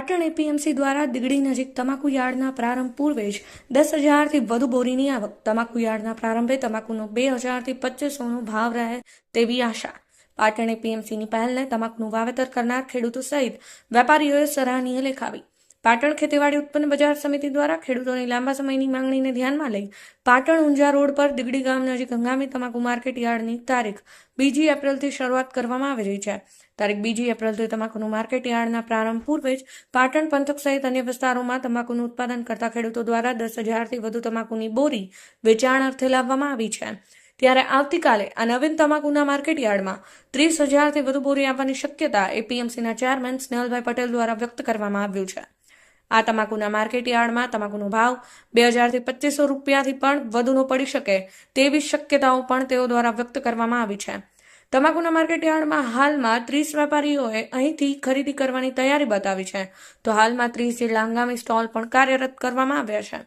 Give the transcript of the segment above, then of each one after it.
Patan APMC દ્વારા દીગડી નજીક તમાકુ યાર્ડના પ્રારંભ પૂર્વે જ 10,000થી વધુ બોરીની આવક. તમાકુ યાર્ડના પ્રારંભે તમાકુનો 2,000થી 2,500નો ભાવ રહે તેવી આશા. પાટણ એપીએમસીની પહેલને તમાકુનું વાવેતર કરનાર ખેડૂતો સહિત વેપારીઓએ સરાહનીય લેખાવી. પાટણ ખેતીવાડી ઉત્પન્ન બજાર સમિતિ દ્વારા ખેડૂતોની લાંબા સમયની માંગણીને ધ્યાનમાં લઈ પાટણ ઊંઝા રોડ પર દીગડી ગામ નજીક હંગામી તમાકુ માર્કેટ યાર્ડની તારીખ 2 એપ્રિલથી શરૂઆત કરવામાં આવી રહી છે. તારીખ 2 એપ્રિલથી તમાકુનું માર્કેટ યાર્ડના પ્રારંભ પૂર્વે જ પાટણ પંથક સહિત અન્ય વિસ્તારોમાં તમાકુનું ઉત્પાદન કરતા ખેડૂતો દ્વારા 10,000થી વધુ તમાકુની બોરી વેચાણ અર્થે લાવવામાં આવી છે. ત્યારે આવતીકાલે આ નવીન તમાકુના માર્કેટ યાર્ડમાં 30,000થી વધુ બોરી આવવાની શક્યતા એપીએમસીના ચેરમેન સ્નેહલભાઈ પટેલ દ્વારા વ્યક્ત કરવામાં આવ્યું છે. આ તમાકુના માર્કેટ યાર્ડમાં તમાકુનો ભાવ 2,000થી 2,500 રૂપિયાથી પણ વધુનો પડી શકે તેવી શક્યતાઓ પણ તેઓ દ્વારા વ્યક્ત કરવામાં આવી છે. તમાકુના માર્કેટ યાર્ડમાં હાલમાં 30 વેપારીઓએ અહીંથી ખરીદી કરવાની તૈયારી બતાવી છે, તો હાલમાં 30 જેટલા હંગામી સ્ટોલ પણ કાર્યરત કરવામાં આવ્યા છે.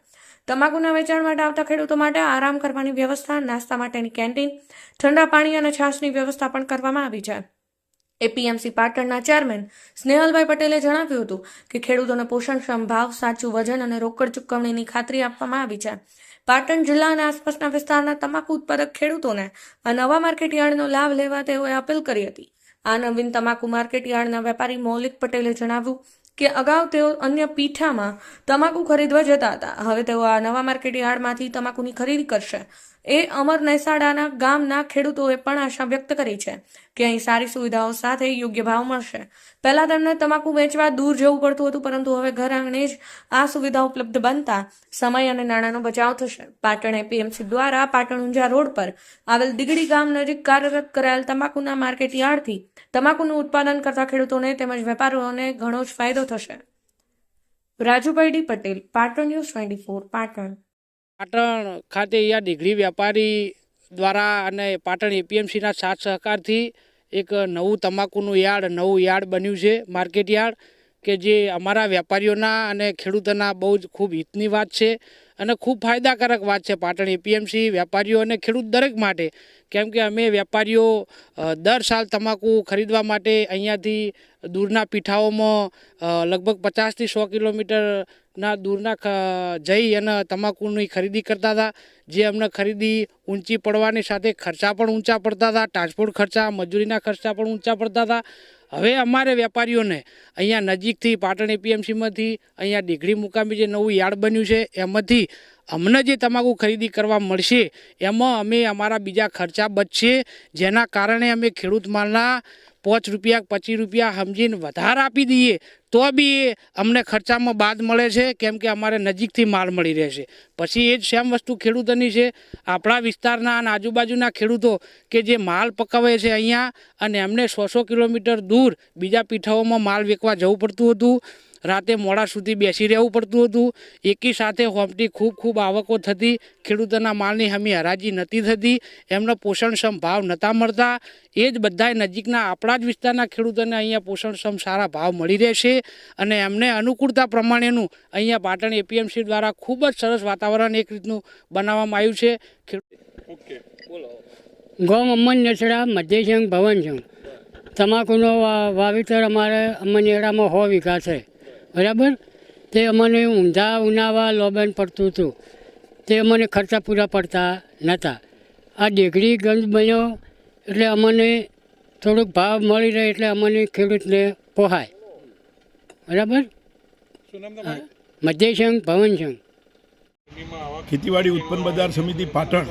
તમાકુના વેચાણ માટે આવતા ખેડૂતો માટે આરામ કરવાની વ્યવસ્થા, નાસ્તા માટેની કેન્ટીન, ઠંડા પાણી અને છાશની વ્યવસ્થા પણ કરવામાં આવી છે. એપીએમસી પાટણના ચેરમેન સ્નેહલભાઈ પટેલે જણાવ્યું હતું કે ખેડૂતોને પોષણક્ષમ ભાવ, સાચું વજન અને રોકડ ચૂકવણીની ખાતરી આપવામાં આવી છે. પાટણ જિલ્લા અને આસપાસના વિસ્તારના તમાકુ ઉત્પાદક ખેડૂતોને આ નવા માર્કેટ યાર્ડનો લાભ લેવા તેઓએ અપીલ કરી હતી. આ નવીન તમાકુ માર્કેટ યાર્ડના વેપારી મૌલિક પટેલે જણાવ્યું કે અગાઉ તેઓ અન્ય પીઠામાં તમાકુ ખરીદવા જતા હતા. હવે તેઓ આ નવા માર્કેટ યાર્ડમાંથી તમાકુની ખરીદી કરશે. અમર નૈસાડાના ગામના ખેડૂતોએ પણ આશા વ્યક્ત કરી છે કે અહીં સારી સુવિધાઓ સાથે યોગ્ય ભાવ મળશે. પહેલા તેમને તમાકુ વેચવા દૂર જવું પડતું હતું, પરંતુ હવે ઘર આંગણે જ આ સુવિધા ઉપલબ્ધ બનતા સમય અને નાણાંનો બચાવ થશે. પાટણ એપીએમસી દ્વારા પાટણ ઊંઝા રોડ પર આવેલ દીગડી ગામ નજીક કાર્યરત કરાયેલ તમાકુના માર્કેટ યાર્ડથી તમાકુનું ઉત્પાદન કરતા ખેડૂતોને તેમજ વેપારીઓને ઘણો જ ફાયદો થશે. Rajubhai D Patel, Patan news 24, Patan. પાટણ ખાતે અહીંયા દીગડી વેપારી દ્વારા અને પાટણ એપીએમસીના સાથ સહકારથી એક નવું તમાકુનું યાર્ડ બન્યું છે, માર્કેટ યાર્ડ, કે જે અમારા વેપારીઓના અને ખેડૂતોના બહુ જ ખૂબ હિતની વાત છે અને ખૂબ ફાયદાકારક વાત છે. પાટણ એપીએમસી વેપારીઓ અને ખેડૂત દરેક માટે, કેમ કે અમે વેપારીઓ દર સાલ તમાકુ ખરીદવા માટે અહીંયાથી દૂરના પીઠાઓમાં લગભગ 50થી 100 કિલોમીટરના દૂરના જઈ અને તમાકુની ખરીદી કરતા હતા, જે અમને ખરીદી ઊંચી પડવાની સાથે ખર્ચા પણ ઊંચા પડતા હતા, ટ્રાન્સપોર્ટ ખર્ચા, મજૂરીના ખર્ચા પણ ઊંચા પડતા હતા. હવે અમારે વેપારીઓને અહીંયા નજીકથી પાટણ એપીએમસીમાંથી અહીંયા દીગડી મુકામી જે નવું યાર્ડ બન્યું છે એમાંથી અમને જે તમાકુ ખરીદી કરવા મળશે એમાં અમે અમારા બીજા ખર્ચા બચશે, જેના કારણે અમે ખેડૂત માલના 5 રૂપિયા 25 રૂપિયા સમજીને વધારે આપી દઈએ તો બી એ અમને ખર્ચામાં બાદ મળે છે, કેમ કે અમારે નજીકથી માલ મળી રહેશે. પછી એ જ સેમ વસ્તુ ખેડૂતોની છે. આપણા વિસ્તારના અને આજુબાજુના ખેડૂતો કે જે માલ પકાવે છે અહીંયા અને એમને 100 કિલોમીટર દૂર બીજા પીઠાઓમાં માલ વેચવા જવું પડતું હતું, રાતે મોડા સુધી બેસી રહેવું પડતું હતું, એકી સાથે હોમટી ખૂબ આવકો થતી, ખેડૂતોના માલની હમી હરાજી નથી થતી, એમને પોષણક્ષમ ભાવ નહોતા મળતા. એ જ બધા નજીકના આપણા જ વિસ્તારના ખેડૂતોને અહીંયા પોષણક્ષમ સારા ભાવ મળી રહેશે અને એમને અનુકૂળતા પ્રમાણેનું અહીંયા પાટણ એપીએમસી દ્વારા ખૂબ જ સરસ વાતાવરણ એક રીતનું બનાવવામાં આવ્યું છે. ગોમ અમન નસડા મધ્યસંઘ ભવન છે. તમાકુનો વાવેતર અમારે અમનેડામાં 100 વીઘા છે, બરાબર. તે અમને ઊંધા ઉનાવા લોબન પડતું હતું, તે અમને ખર્ચા પૂરા પડતા નહોતા. આ દીગડી ગંજ બન્યો એટલે અમને થોડુંક ભાવ મળી રહે એટલે અમને ખેડૂતને પોહાય, બરાબર. મધ્યસંઘ ભવન છે. ખેતીવાડી ઉત્પન્ન બજાર સમિતિ પાટણ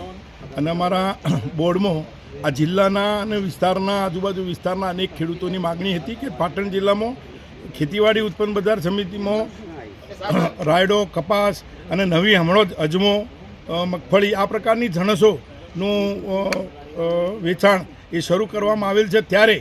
અને અમારા બોર્ડમાં આ જિલ્લાના અને વિસ્તારના આજુબાજુ વિસ્તારના અનેક ખેડૂતોની માગણી હતી કે પાટણ જિલ્લામાં ખેતીવાડી ઉત્પન્ન બજાર સમિતિમાં રાયડો, કપાસ અને નવી હમણાં જ અજમો, મગફળી આ પ્રકારની જણસોનું વેચાણ એ શરૂ કરવામાં આવેલ છે. ત્યારે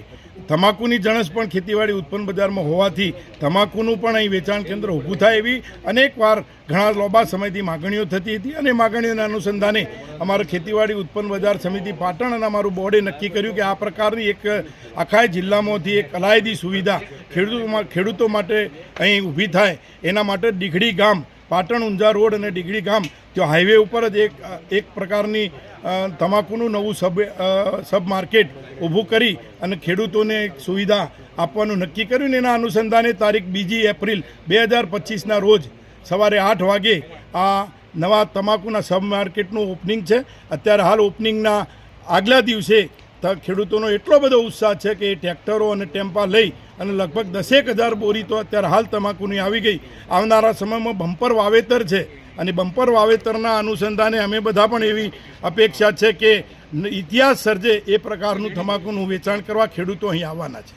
તમાકુની જણસ પણ ખેતીવાડી ઉત્પન્ન બજારમાં હોવાથી તમાકુનું પણ અહીં વેચાણ કેન્દ્ર ઊભું થાય એવી અનેકવાર ઘણા લાંબા સમયથી માગણીઓ થતી હતી અને માગણીઓના અનુસંધાને અમારા ખેતીવાડી ઉત્પન્ન બજાર સમિતિ પાટણ અને અમારું બોર્ડે નક્કી કર્યું કે આ પ્રકારની એક આખા જિલ્લામાંથી એક અલાયદી સુવિધા ખેડૂતો માટે અહીં ઊભી થાય એના માટે દીગડી ગામ, પાટણ ઊંઝા રોડ અને દીગડી ગામ, ત્યાં હાઈવે ઉપર જ એક પ્રકારની તમાકુનું નવું સબ માર્કેટ ઊભું કરી અને ખેડૂતોને સુવિધા આપવાનું નક્કી કર્યું ને એના અનુસંધાને તારીખ 2 એપ્રિલ 2025ના રોજ સવારે 8 વાગે આ નવા તમાકુના સબ માર્કેટનું ઓપનિંગ છે. અત્યારે હાલ ઓપનિંગના આગલા દિવસે ખેડૂતોનો એટલો બધો ઉત્સાહ છે કે એ ટ્રેક્ટરો અને ટેમ્પા લઈ અને લગભગ 10,000 બોરી તો અત્યારે હાલ તમાકુની આવી ગઈ. આવનારા સમયમાં બમ્પર વાવેતર છે અને બમ્પર વાવેતરના અનુસંધાને અમે બધા પણ એવી અપેક્ષા છે કે ઇતિહાસ સર્જે એ પ્રકારનું તમાકુનું વેચાણ કરવા ખેડૂતો અહીં આવવાના છે.